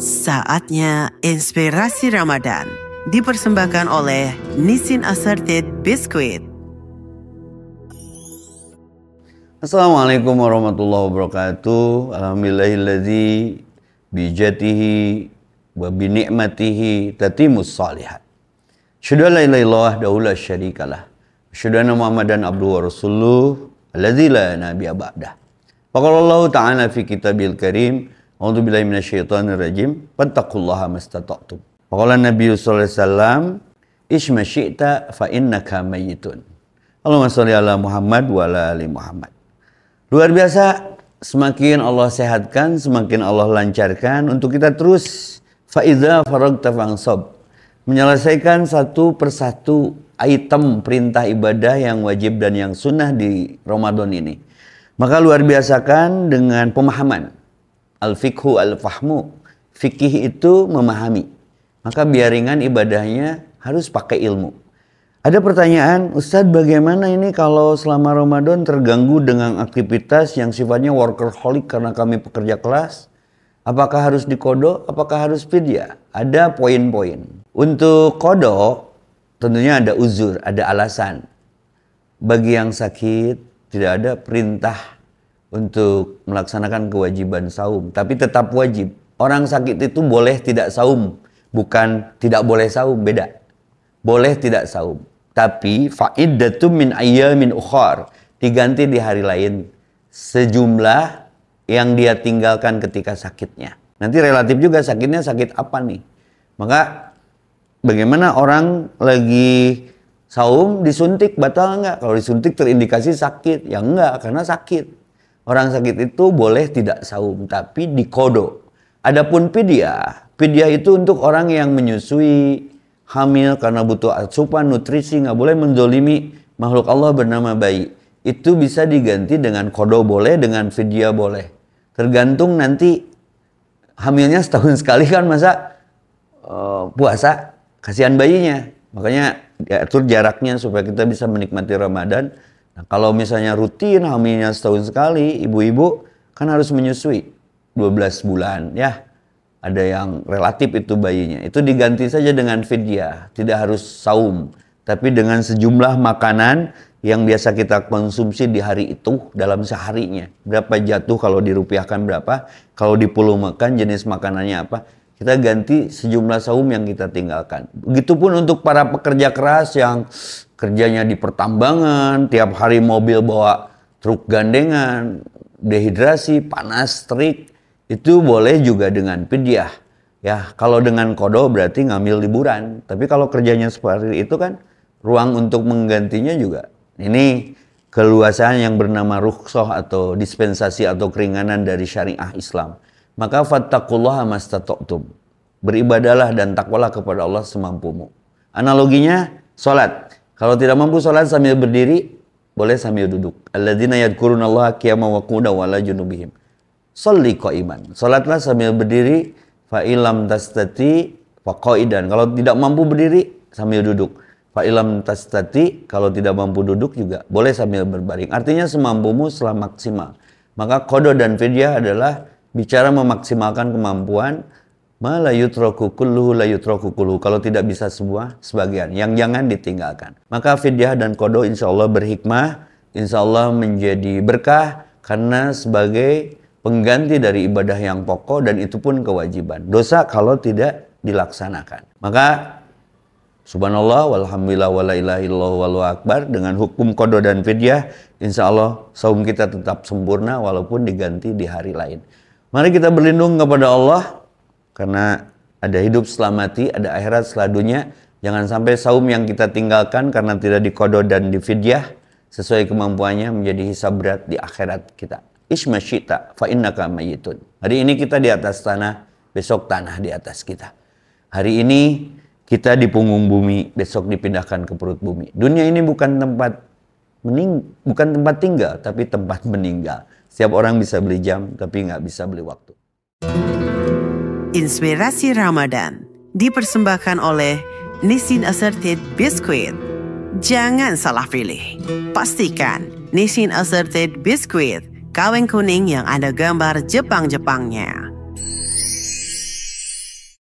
Saatnya Inspirasi Ramadan dipersembahkan oleh Nissin Assorted Biskuit. Assalamualaikum warahmatullahi wabarakatuh. Alhamdulillahilladzi bijatihi wa binikmatihi tatimus salihat. Asyhadu an la ilaha illallah wahdahu la syarikalah. Asyhadu anna Muhammadan abduhu wa rasuluh alladzi la nabiyya ba'dah. Faqala Allah ta'ala fi kitabil karim, a'udzu billahi minasyaitonir rajim, fattaqullaha mastata'tum. Faqala Nabi sallallahu alaihi wasallam, isma syi'ta fa innaka mayyitun. Allahumma shalli ala Muhammad wa ala ali Muhammad. Luar biasa, semakin Allah sehatkan, semakin Allah lancarkan untuk kita terus faidza faragta fansab, menyelesaikan satu persatu item perintah ibadah yang wajib dan yang sunnah di Ramadan ini. Maka luar biasakan dengan pemahaman. Al-fiqhu al-fahmu. Fikih itu memahami. Maka biar ringan ibadahnya harus pakai ilmu. Ada pertanyaan, Ustadz bagaimana ini kalau selama Ramadan terganggu dengan aktivitas yang sifatnya workaholic karena kami pekerja keras? Apakah harus dikodok? Apakah harus fidyah? Ada poin-poin. Untuk kodok tentunya ada uzur, ada alasan. Bagi yang sakit tidak ada perintah untuk melaksanakan kewajiban saum, tapi tetap wajib. Orang sakit itu boleh tidak saum, bukan tidak boleh saum, beda. Boleh tidak saum, tapi fa'iddatum min ayyamin ukhar, diganti di hari lain sejumlah yang dia tinggalkan ketika sakitnya. Nanti relatif juga sakitnya sakit apa nih. Maka bagaimana orang lagi saum disuntik batal enggak? Kalau disuntik terindikasi sakit, ya enggak, karena sakit. Orang sakit itu boleh tidak saum, tapi dikodok. Adapun fidyah, fidyah itu untuk orang yang menyusui, hamil karena butuh asupan, nutrisi, nggak boleh menzolimi makhluk Allah bernama bayi. Itu bisa diganti dengan kodok boleh, dengan fidyah boleh. Tergantung nanti hamilnya setahun sekali kan masa puasa, kasihan bayinya. Makanya diatur jaraknya supaya kita bisa menikmati Ramadan. Nah, kalau misalnya rutin hamilnya setahun sekali, ibu-ibu kan harus menyusui 12 bulan ya. Ada yang relatif itu bayinya. Itu diganti saja dengan fidyah, tidak harus saum, tapi dengan sejumlah makanan yang biasa kita konsumsi di hari itu dalam seharinya. Berapa jatuh kalau dirupiahkan berapa, kalau dipuluh makan jenis makanannya apa, kita ganti sejumlah saum yang kita tinggalkan. Begitupun untuk para pekerja keras yang kerjanya di pertambangan, tiap hari mobil bawa truk gandengan, dehidrasi, panas, terik, itu boleh juga dengan fidyah. Ya, kalau dengan kodok berarti ngambil liburan. Tapi kalau kerjanya seperti itu kan ruang untuk menggantinya juga. Ini keluasan yang bernama rukhsah atau dispensasi atau keringanan dari syariah Islam. Maka fattaqullaha mastata'tum. Beribadalah dan takwalah kepada Allah semampumu. Analoginya salat. Kalau tidak mampu salat sambil berdiri, boleh sambil duduk. Alladzina yadhkurunallaha qiyaman wa qu'udan wa 'ala junubihim. Sholli qa'iman. Salatlah sambil berdiri, fa illam tastati fa qa'idan. Kalau tidak mampu berdiri, sambil duduk. Fa illam tastati, kalau tidak mampu duduk juga boleh sambil berbaring. Artinya semampumu setelah maksimal. Maka qada dan fidyah adalah bicara memaksimalkan kemampuan. Ma la yutraku kulluhu la yutraku kulluhu. Kalau tidak bisa semua, sebagian. Yang jangan ditinggalkan. Maka fidyah dan qada insya Allah berhikmah. Insya Allah menjadi berkah. Karena sebagai pengganti dari ibadah yang pokok dan itu pun kewajiban. Dosa kalau tidak dilaksanakan. Maka subhanallah walhamdulillah wala ilaha illallah wallahu akbar. Dengan hukum qada dan fidyah, insya Allah saum kita tetap sempurna walaupun diganti di hari lain. Mari kita berlindung kepada Allah. Karena ada hidup setelah mati, ada akhirat setelah dunia. Jangan sampai saum yang kita tinggalkan karena tidak diqada dan difidyah sesuai kemampuannya menjadi hisab berat di akhirat kita. Isma syi'ta fa innaka mayyitun. Hari ini kita di atas tanah, besok tanah di atas kita. Hari ini kita di punggung bumi, besok dipindahkan ke perut bumi. Dunia ini bukan tempat tinggal, tapi tempat meninggal. Setiap orang bisa beli jam, tapi nggak bisa beli waktu. Inspirasi Ramadan dipersembahkan oleh Nissin Assorted Biskuit. Jangan salah pilih. Pastikan Nissin Assorted Biskuit, kaleng kuning yang ada gambar Jepang-Jepangnya.